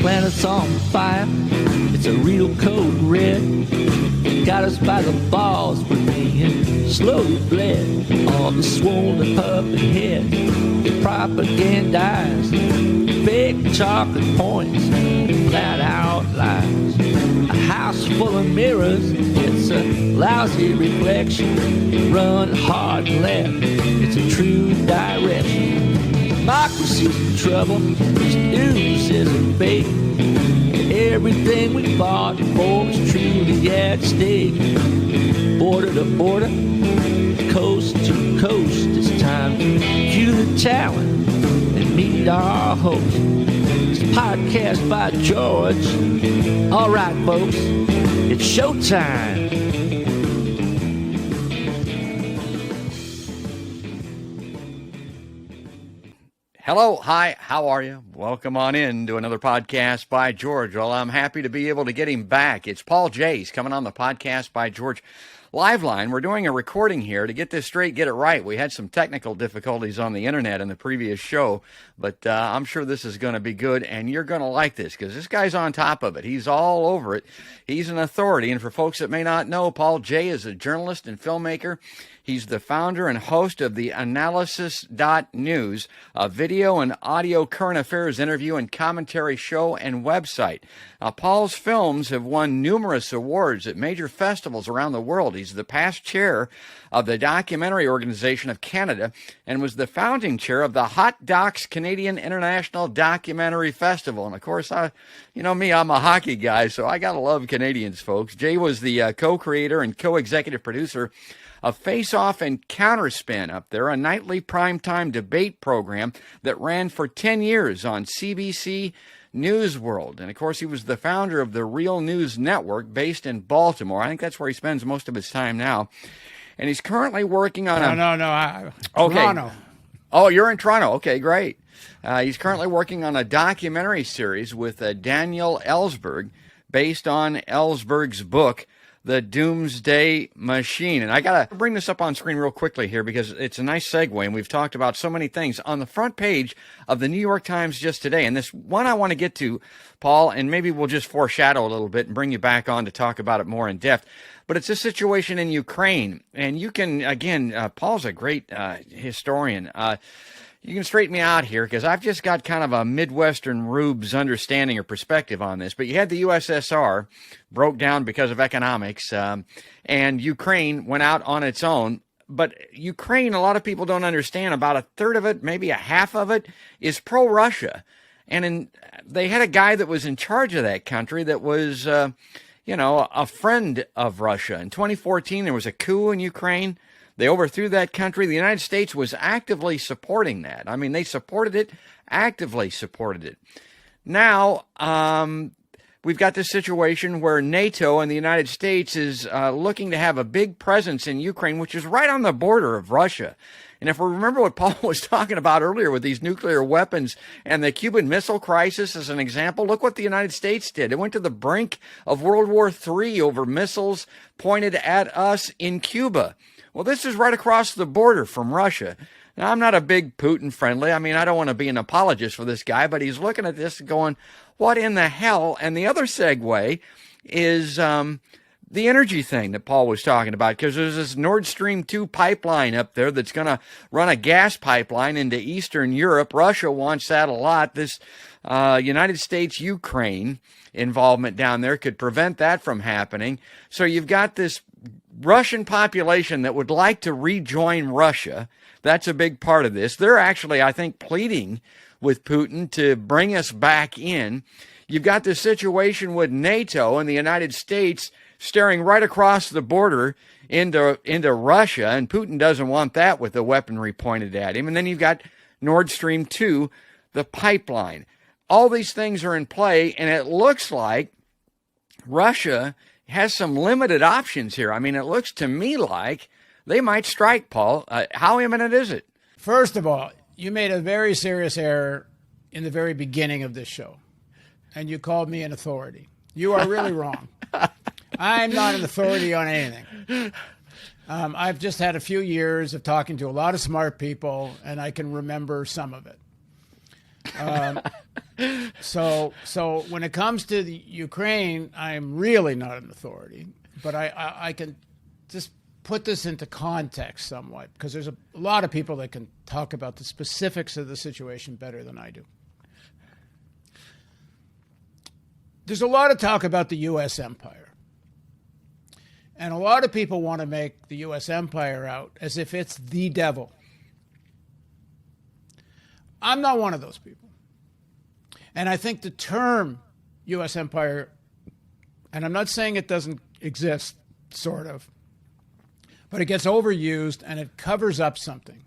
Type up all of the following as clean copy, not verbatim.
planet's on fire. It's a real code red. Got us by the balls, we're being slowly bled. All the swollen puppet heads, they propagandize fake chocolate points, flat out lies. A house full of mirrors, it's a lousy reflection. Run hard left, it's a true direction. Democracy's in trouble, this news isn't fake. Everything we fought for is truly at stake. Border to border, coast to coast, it's time to cue the talent and meet our host. It's a podcast by George. All right, folks, it's showtime. Hello, hi, how are you? Welcome on in to another podcast by George. Well, I'm happy to be able to get him back. It's Paul Jay's coming on the podcast by George live line. We're doing a recording here to get this straight, get it right. We had some technical difficulties on the internet in the previous show, but I'm sure this is going to be good, and you're going to like this because this guy's on top of it. He's all over it. He's an authority, and for folks that may not know, Paul Jay is a journalist and filmmaker. He's the founder and host of theAnalysis-news, a video and audio current affairs interview and commentary show and website. Paul's films have won numerous awards at major festivals around the world. He's the past chair of the Documentary Organization of Canada and was the founding chair of the Hot Docs Canadian International Documentary Festival. And of course, you know me, I'm a hockey guy, so I gotta love Canadians, folks. Jay was the co-creator and co-executive producer of Face Off and Counterspin up there, a nightly primetime debate program that ran for 10 years on CBC News World. And of course, he was the founder of the Real News Network based in Baltimore. I think that's where he spends most of his time now. And he's currently working on Toronto. Oh, you're in Toronto. Okay, great. He's currently working on a documentary series with Daniel Ellsberg based on Ellsberg's book, The Doomsday Machine. And I got to bring this up on screen real quickly here because it's a nice segue, and we've talked about so many things. On the front page of the New York Times just today, and this one I want to get to, Paul, and maybe we'll just foreshadow a little bit and bring you back on to talk about it more in depth. But it's a situation in Ukraine, and you can, again, Paul's a great historian. You can straighten me out here because I've just got kind of a Midwestern rubes understanding or perspective on this. But you had the USSR broke down because of economics, and Ukraine went out on its own. But Ukraine, a lot of people don't understand, about a third of it, maybe a half of it, is pro-Russia. And they had a guy that was in charge of that country that was, a friend of Russia. In 2014, there was a coup in Ukraine. They overthrew that country. The United States was actively supporting that. I mean, they supported it, actively supported it. Now, we've got this situation where NATO and the United States is looking to have a big presence in Ukraine, which is right on the border of Russia. And if we remember what Paul was talking about earlier with these nuclear weapons and the Cuban Missile Crisis as an example, look what the United States did. It went to the brink of World War III over missiles pointed at us in Cuba. Well, this is right across the border from Russia. Now, I'm not a big Putin friendly. I mean, I don't want to be an apologist for this guy, but he's looking at this going, what in the hell? And the other segue is the energy thing that Paul was talking about, because there's this Nord Stream 2 pipeline up there that's going to run a gas pipeline into Eastern Europe. Russia wants that a lot. This United States-Ukraine involvement down there could prevent that from happening. So you've got this Russian population that would like to rejoin Russia. That's a big part of this. They're actually, I think, pleading with Putin to bring us back in. You've got this situation with NATO and the United States staring right across the border into Russia, and Putin doesn't want that with the weaponry pointed at him. And then you've got Nord Stream 2, the pipeline. All these things are in play, and it looks like Russia has some limited options here. I mean, it looks to me like they might strike, Paul. How imminent is it? First of all, you made a very serious error in the very beginning of this show, and you called me an authority. You are really wrong. I'm not an authority on anything. I've just had a few years of talking to a lot of smart people, and I can remember some of it. So when it comes to the Ukraine, I'm really not an authority, but I can just put this into context somewhat, because there's a lot of people that can talk about the specifics of the situation better than I do. There's a lot of talk about the U.S. empire. And a lot of people want to make the U.S. empire out as if it's the devil. I'm not one of those people. And I think the term U.S. empire, and I'm not saying it doesn't exist, sort of, but it gets overused and it covers up something.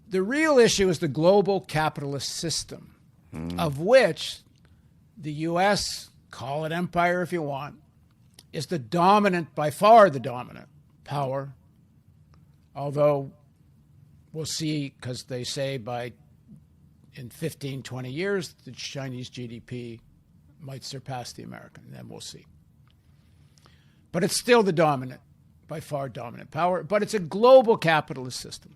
The real issue is the global capitalist system, of which the U.S., call it empire if you want, is the dominant, by far the dominant power, although we'll see, because they say in 15, 20 years, the Chinese GDP might surpass the American, and then we'll see. But it's still the dominant, by far dominant power, but it's a global capitalist system.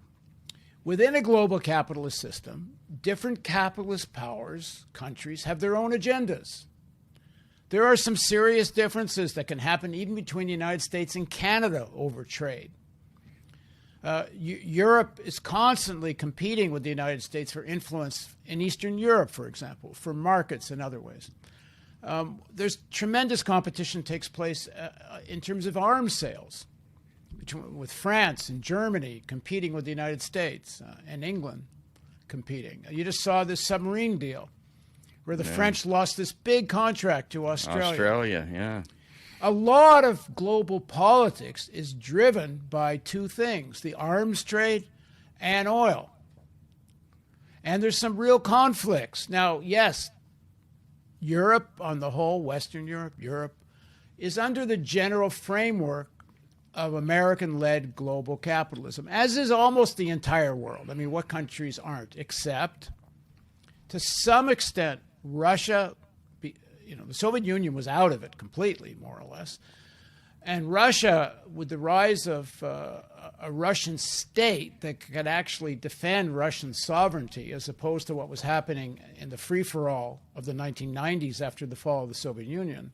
Within a global capitalist system, different capitalist powers, countries, have their own agendas. There are some serious differences that can happen even between the United States and Canada over trade. Europe is constantly competing with the United States for influence in Eastern Europe, for example, for markets and other ways. There's tremendous competition takes place in terms of arms sales, with France and Germany competing with the United States and England competing. You just saw this submarine deal where the French lost this big contract to Australia. Yeah. A lot of global politics is driven by two things, the arms trade and oil. And there's some real conflicts. Now, yes, Europe on the whole, Western Europe, is under the general framework of American-led global capitalism, as is almost the entire world. I mean, what countries aren't? Except, to some extent, Russia. The Soviet Union was out of it completely, more or less. And Russia, with the rise of a Russian state that could actually defend Russian sovereignty, as opposed to what was happening in the free-for-all of the 1990s after the fall of the Soviet Union,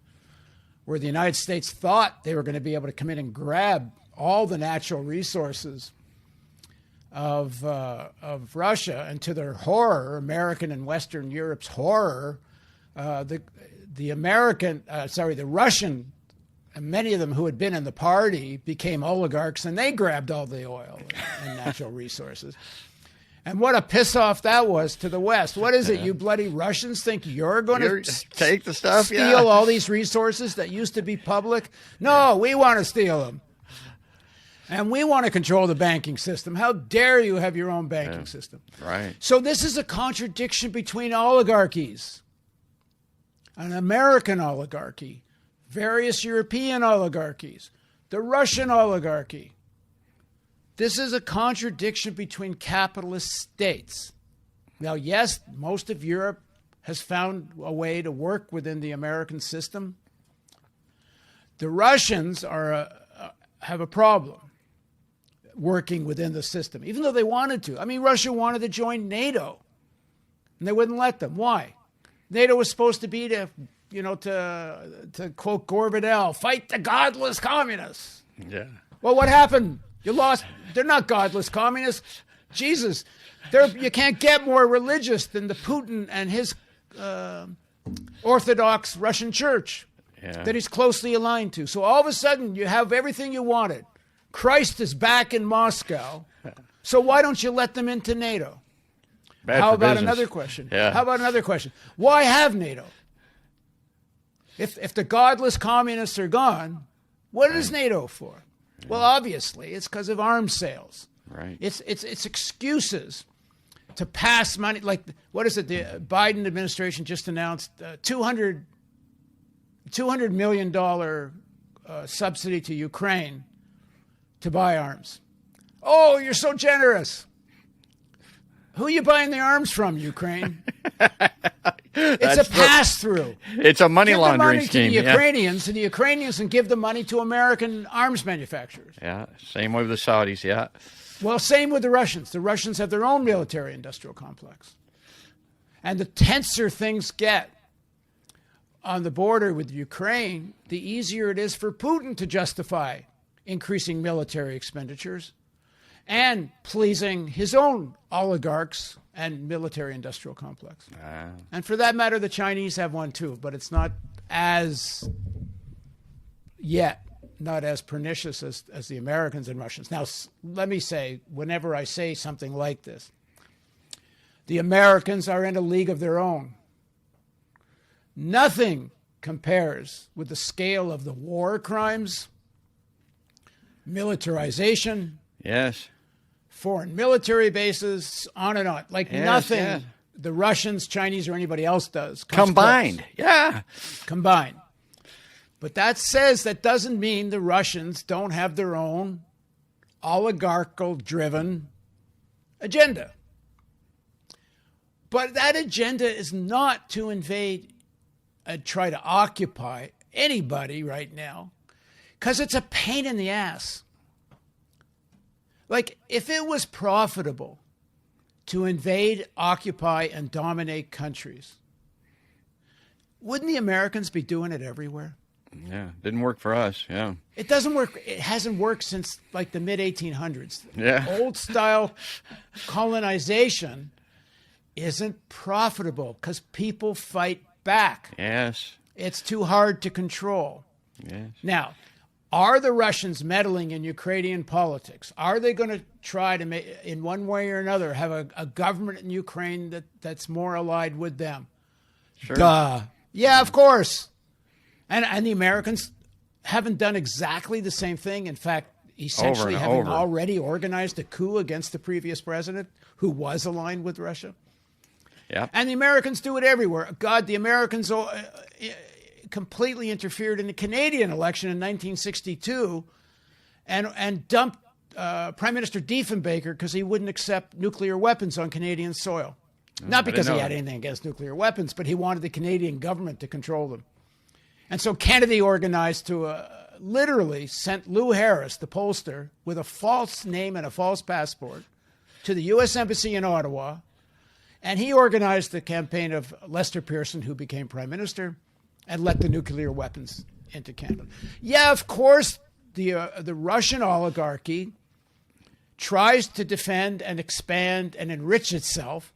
where the United States thought they were going to be able to come in and grab all the natural resources of Russia, and to their horror, American and Western Europe's horror, the Russian, and many of them who had been in the party became oligarchs, and they grabbed all the oil and natural resources. And what a piss off that was to the West. What is it? You bloody Russians think you're going to take the stuff, steal all these resources that used to be public? No, we want to steal them. And we want to control the banking system. How dare you have your own banking system? Right. So this is a contradiction between oligarchies. An American oligarchy, various European oligarchies, the Russian oligarchy. This is a contradiction between capitalist states. Now, yes, most of Europe has found a way to work within the American system. The Russians have a problem working within the system, even though they wanted to. I mean, Russia wanted to join NATO, and they wouldn't let them. Why? NATO was supposed to be to quote Gore Vidal, fight the godless communists. Yeah. Well, what happened? You lost. They're not godless communists. Jesus, you can't get more religious than the Putin and his Orthodox Russian church that he's closely aligned to. So all of a sudden, you have everything you wanted. Christ is back in Moscow. So why don't you let them into NATO? How about another question? How about another question? Why have NATO? If the godless communists are gone, what is NATO for? Well, obviously, it's because of arms sales. Right. It's excuses to pass money. Like, what is it? The Biden administration just announced $200 million subsidy to Ukraine to buy arms. Oh, you're so generous. Who are you buying the arms from, Ukraine? It's a pass-through. It's a money laundering scheme. Give the money to the Ukrainians, and the Ukrainians can give the money to American arms manufacturers. Yeah, same way with the Saudis, Well, same with the Russians. The Russians have their own military-industrial complex. And the tenser things get on the border with Ukraine, the easier it is for Putin to justify increasing military expenditures and pleasing his own oligarchs and military industrial complex. And for that matter, the Chinese have one too, but it's not as pernicious as the Americans and Russians. Now, let me say, whenever I say something like this, the Americans are in a league of their own. Nothing compares with the scale of the war crimes, militarization, yes, foreign military bases, on and on. Like nothing the Russians, Chinese, or anybody else does. Combined, Combined. But that doesn't mean the Russians don't have their own oligarchical-driven agenda. But that agenda is not to invade and try to occupy anybody right now, because it's a pain in the ass. Like, if it was profitable to invade, occupy, and dominate countries, wouldn't the Americans be doing it everywhere? Yeah, didn't work for us, It doesn't work. It hasn't worked since, like, the mid-1800s. Yeah. Old-style colonization isn't profitable because people fight back. Yes. It's too hard to control. Yes. Now, are the Russians meddling in Ukrainian politics? Are they going to try to make, in one way or another, have a government in Ukraine that's more allied with them? Sure. Duh. Yeah, of course. And the Americans haven't done exactly the same thing. In fact, essentially having already organized a coup against the previous president who was aligned with Russia. Yeah. And the Americans do it everywhere. God, the Americans completely interfered in the Canadian election in 1962 and dumped Prime Minister Diefenbaker because he wouldn't accept nuclear weapons on Canadian soil. Not because he had anything against nuclear weapons, but he wanted the Canadian government to control them. And so Kennedy organized to literally sent Lou Harris, the pollster, with a false name and a false passport to the U.S. Embassy in Ottawa. And he organized the campaign of Lester Pearson, who became prime minister, and let the nuclear weapons into Canada. Yeah, of course, the Russian oligarchy tries to defend and expand and enrich itself,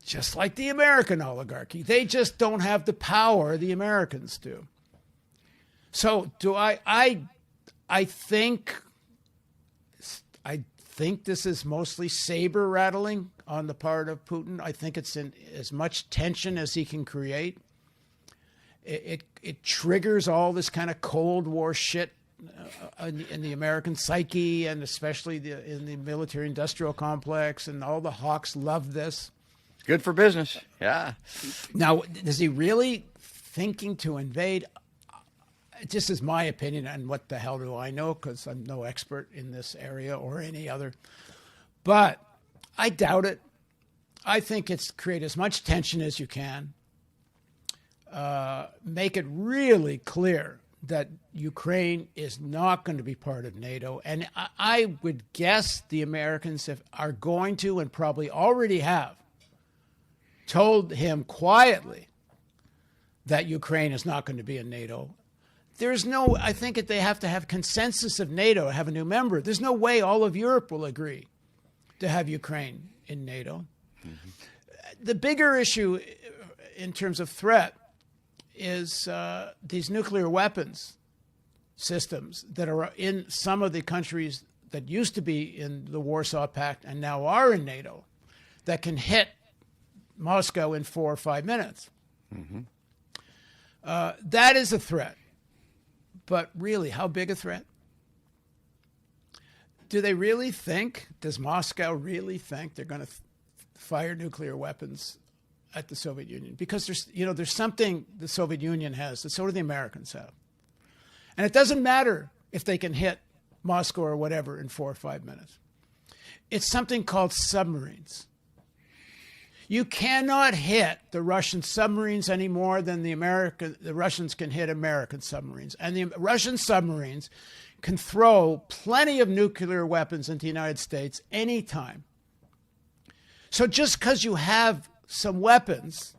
just like the American oligarchy. They just don't have the power the Americans do. So do I think this is mostly saber rattling on the part of Putin. I think it's in as much tension as he can create. It triggers all this kind of Cold War shit in the American psyche, and especially in the military-industrial complex, and all the hawks love this. Good for business, yeah. Now, is he really thinking to invade? This is my opinion, and what the hell do I know, because I'm no expert in this area or any other. But I doubt it. I think it's create as much tension as you can. Make it really clear that Ukraine is not going to be part of NATO. And I would guess the Americans are going to, and probably already have, told him quietly that Ukraine is not going to be in NATO. I think that they have to have consensus of NATO, have a new member. There's no way all of Europe will agree to have Ukraine in NATO. Mm-hmm. The bigger issue in terms of threat is these nuclear weapons systems that are in some of the countries that used to be in the Warsaw Pact and now are in NATO that can hit Moscow in 4 or 5 minutes. Mm-hmm. That is a threat. But really, how big a threat? Do they really think, does Moscow really think they're going to fire nuclear weapons at the Soviet Union? Because there's something the Soviet Union has that so do the Americans have. And it doesn't matter if they can hit Moscow or whatever in 4 or 5 minutes. It's something called submarines. You cannot hit the Russian submarines any more than the Russians can hit American submarines. And the Russian submarines can throw plenty of nuclear weapons into the United States anytime. So just because you have some weapons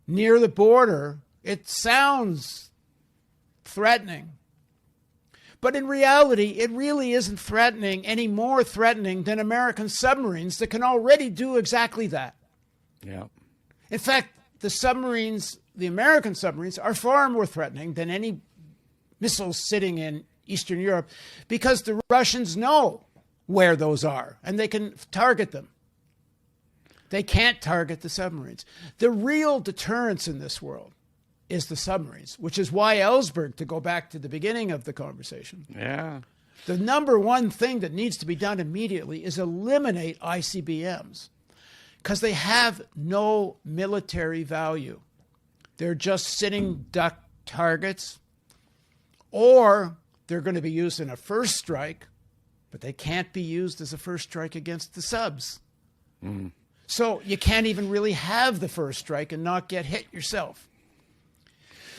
near the border, it sounds threatening. But in reality, it really isn't threatening, any more threatening than American submarines that can already do exactly that. Yeah. In fact, the American submarines, are far more threatening than any missiles sitting in Eastern Europe, because the Russians know where those are and they can target them. They can't target the submarines. The real deterrence in this world is the submarines, which is why Ellsberg, to go back to the beginning of the conversation, the number one thing that needs to be done immediately is eliminate ICBMs, because they have no military value. They're just sitting duck targets, or they're going to be used in a first strike, but they can't be used as a first strike against the subs. Mm. So you can't even really have the first strike and not get hit yourself.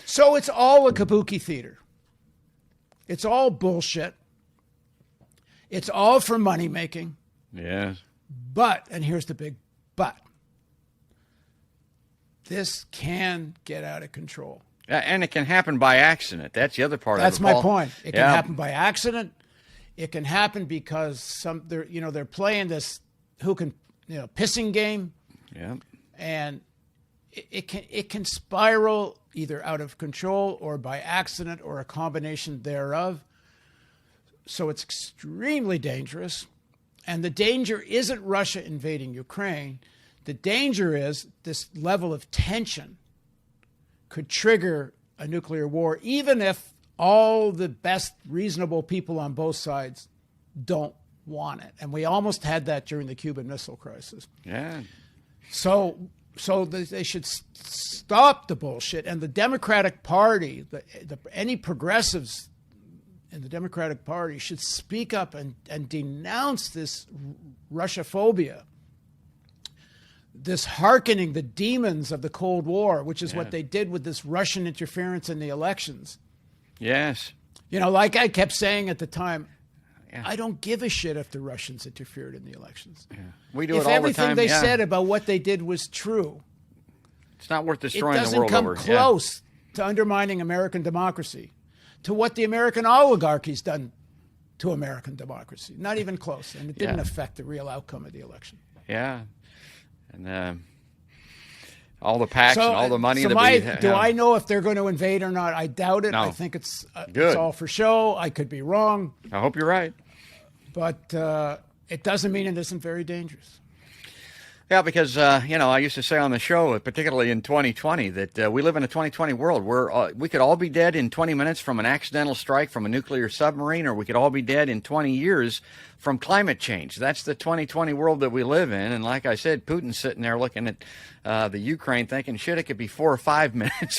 So it's all a kabuki theater. It's all bullshit. It's all for money making. Yes. But, and here's the big but, this can get out of control. And it can happen by accident. That's the other part That's of it. my point. It can happen by accident. It can happen because they're playing this pissing game. Yeah. And it can spiral either out of control or by accident or a combination thereof. So it's extremely dangerous. And the danger isn't Russia invading Ukraine. The danger is this level of tension could trigger a nuclear war, even if all the best reasonable people on both sides don't want it. And we almost had that during the Cuban Missile Crisis. Yeah. So they should stop the bullshit. And the Democratic Party, any progressives in the Democratic Party should speak up and denounce this Russophobia, this hearkening the demons of the Cold War, which is what they did with this Russian interference in the elections. Yes. Like I kept saying at the time, I don't give a shit if the Russians interfered in the elections. Yeah. We do it all the time. If everything they said about what they did was true, it's not worth destroying the world over. It doesn't over. come close to undermining American democracy, to what the American oligarchy's done to American democracy. Not even close. And it didn't affect the real outcome of the election. Yeah. And all the PACs and all the money. Do I know if they're going to invade or not? I doubt it. No. I think it's all for show. I could be wrong. I hope you're right. But it doesn't mean it isn't very dangerous. Yeah, because, I used to say on the show, particularly in 2020, that we live in a 2020 world where we could all be dead in 20 minutes from an accidental strike from a nuclear submarine, or we could all be dead in 20 years from climate change. That's the 2020 world that we live in. And like I said, Putin's sitting there looking at the Ukraine thinking, shit, it could be 4 or 5 minutes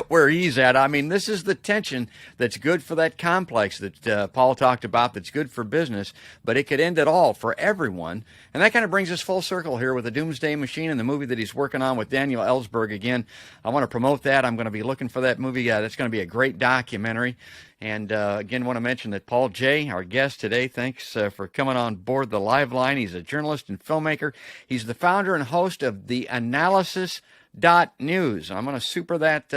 where he's at. I mean, this is the tension that's good for that complex that Paul talked about, that's good for business, but it could end it all for everyone. And that kind of brings us full circle here with the Doomsday Machine and the movie that he's working on with Daniel Ellsberg. Again, I want to promote that. I'm going to be looking for that movie. That's going to be a great documentary. And again, want to mention that Paul J., our guest today, thanks for coming on board the live line. He's a journalist and filmmaker. He's the founder and host of theAnalysis-news. I'm going to super that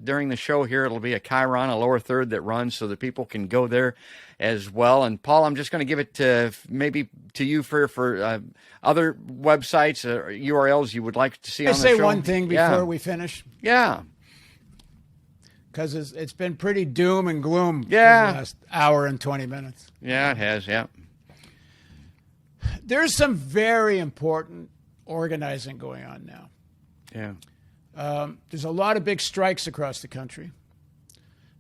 during the show here. It'll be a Chiron, a lower third that runs so that people can go there as well. And Paul, I'm just going to give it maybe to you for other websites or URLs you would like to see on the show. Can I say one thing before we finish? Yeah. Because it's been pretty doom and gloom for the last hour and 20 minutes. Yeah, it has, yeah. There's some very important organizing going on now. Yeah. There's a lot of big strikes across the country.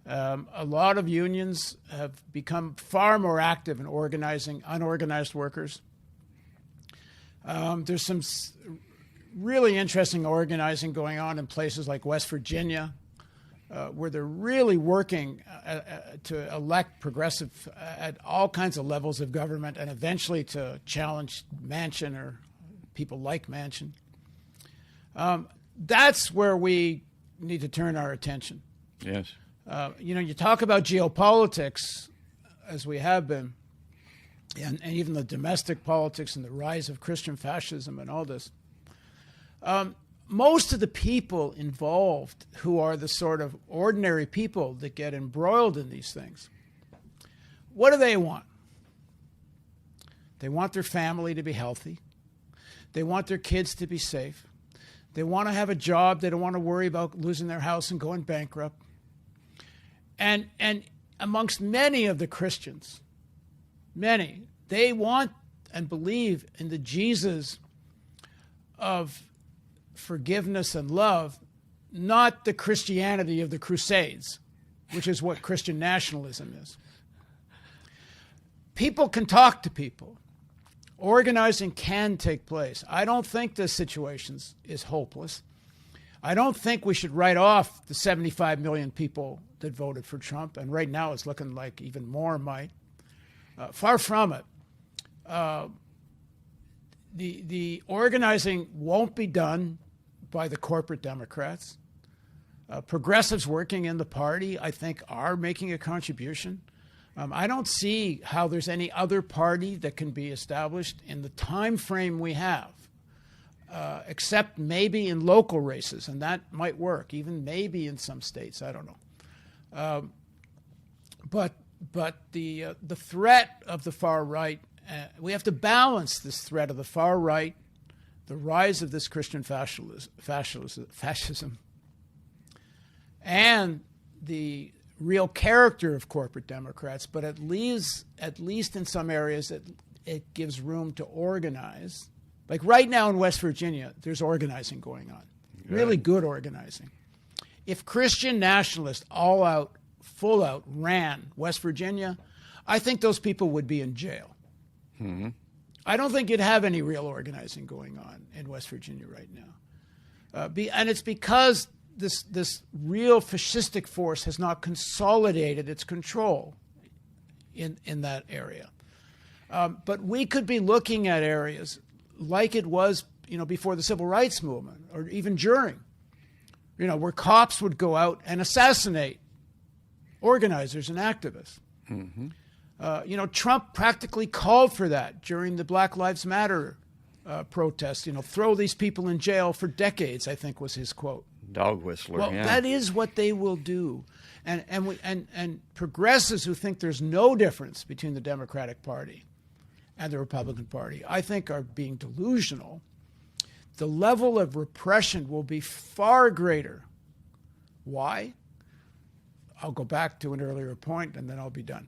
A lot of unions have become far more active in organizing unorganized workers. There's some really interesting organizing going on in places like West Virginia, where they're really working to elect progressive at all kinds of levels of government and eventually to challenge Manchin or people like Manchin. That's where we need to turn our attention. Yes. You talk about geopolitics, as we have been, and even the domestic politics and the rise of Christian fascism and all this. Most of the people involved, who are the sort of ordinary people that get embroiled in these things, what do they want? They want their family to be healthy. They want their kids to be safe. They want to have a job. They don't want to worry about losing their house and going bankrupt. And amongst many of the Christians, many, they want and believe in the Jesus of forgiveness and love, not the Christianity of the Crusades, which is what Christian nationalism is. People can talk to people. Organizing can take place. I don't think this situation is hopeless. I don't think we should write off the 75 million people that voted for Trump, and right now it's looking like even more might. Far from it. The organizing won't be done by the corporate Democrats. Progressives working in the party, I think, are making a contribution. I don't see how there's any other party that can be established in the time frame we have, except maybe in local races, and that might work, even maybe in some states. I don't know. But the threat of the far right, we have to balance this threat of the far right, the rise of this Christian fascism, and the real character of corporate Democrats, but at least in some areas it gives room to organize. Like right now in West Virginia, there's organizing going on, really good organizing. If Christian nationalists all out, full out ran West Virginia, I think those people would be in jail. Mm-hmm. I don't think you'd have any real organizing going on in West Virginia right now. And it's because this real fascistic force has not consolidated its control in that area. But we could be looking at areas like it was, before the civil rights movement, or even during, where cops would go out and assassinate organizers and activists. Mm-hmm. Trump practically called for that during the Black Lives Matter protests. Throw these people in jail for decades, I think was his quote. Dog whistler. Well, yeah. That is what they will do, and progressives who think there's no difference between the Democratic Party and the Republican Party, I think, are being delusional. The level of repression will be far greater. Why? I'll go back to an earlier point, and then I'll be done.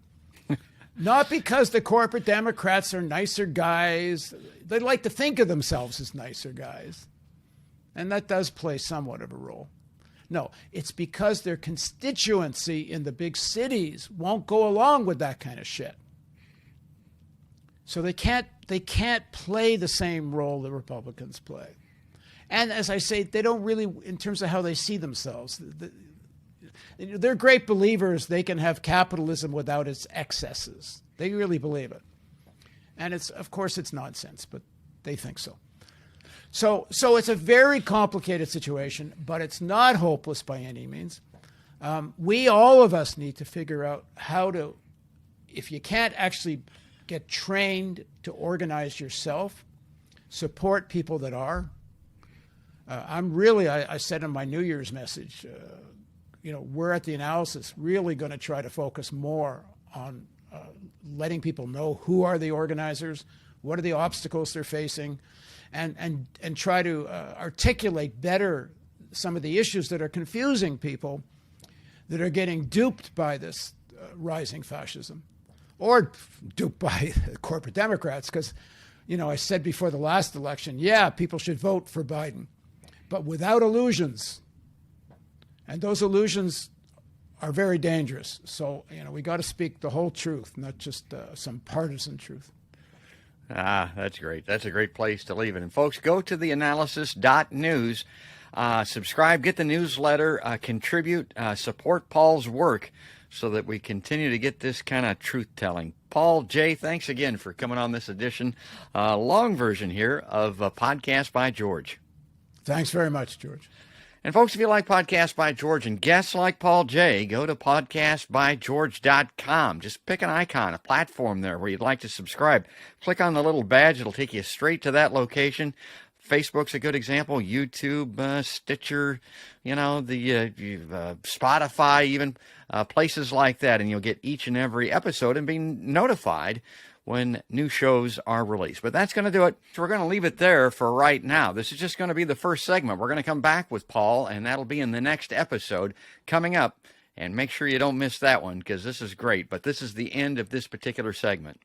Not because the corporate Democrats are nicer guys. They like to think of themselves as nicer guys. And that does play somewhat of a role. No, it's because their constituency in the big cities won't go along with that kind of shit. So they can't play the same role the Republicans play. And as I say, they don't really, in terms of how they see themselves, they're great believers they can have capitalism without its excesses. They really believe it. And of course it's nonsense, but they think so. So it's a very complicated situation, but it's not hopeless by any means. All of us need to figure out how to, if you can't actually get trained to organize yourself, support people that are. I said in my New Year's message, we're at the Analysis really going to try to focus more on letting people know who are the organizers, what are the obstacles they're facing, and try to articulate better some of the issues that are confusing people that are getting duped by this rising fascism, or duped by corporate Democrats. Because, I said before the last election, people should vote for Biden, but without illusions. And those illusions are very dangerous. So, we got to speak the whole truth, not just some partisan truth. That's great. That's a great place to leave it. And folks, go to theanalysis.news, subscribe, get the newsletter, contribute, support Paul's work so that we continue to get this kind of truth-telling. Paul, Jay, thanks again for coming on this edition, long version here of Podcast by George. Thanks very much, George. And folks, if you like Podcast by George and guests like Paul J., go to podcastbygeorge.com. Just pick an icon, a platform there where you'd like to subscribe. Click on the little badge. It'll take you straight to that location. Facebook's a good example. YouTube, Stitcher, the Spotify, even places like that, and you'll get each and every episode and be notified when new shows are released. But that's going to do it. So we're going to leave it there for right now. This is just going to be the first segment. We're going to come back with Paul, and that'll be in the next episode coming up. And make sure you don't miss that one, because this is great. But this is the end of this particular segment.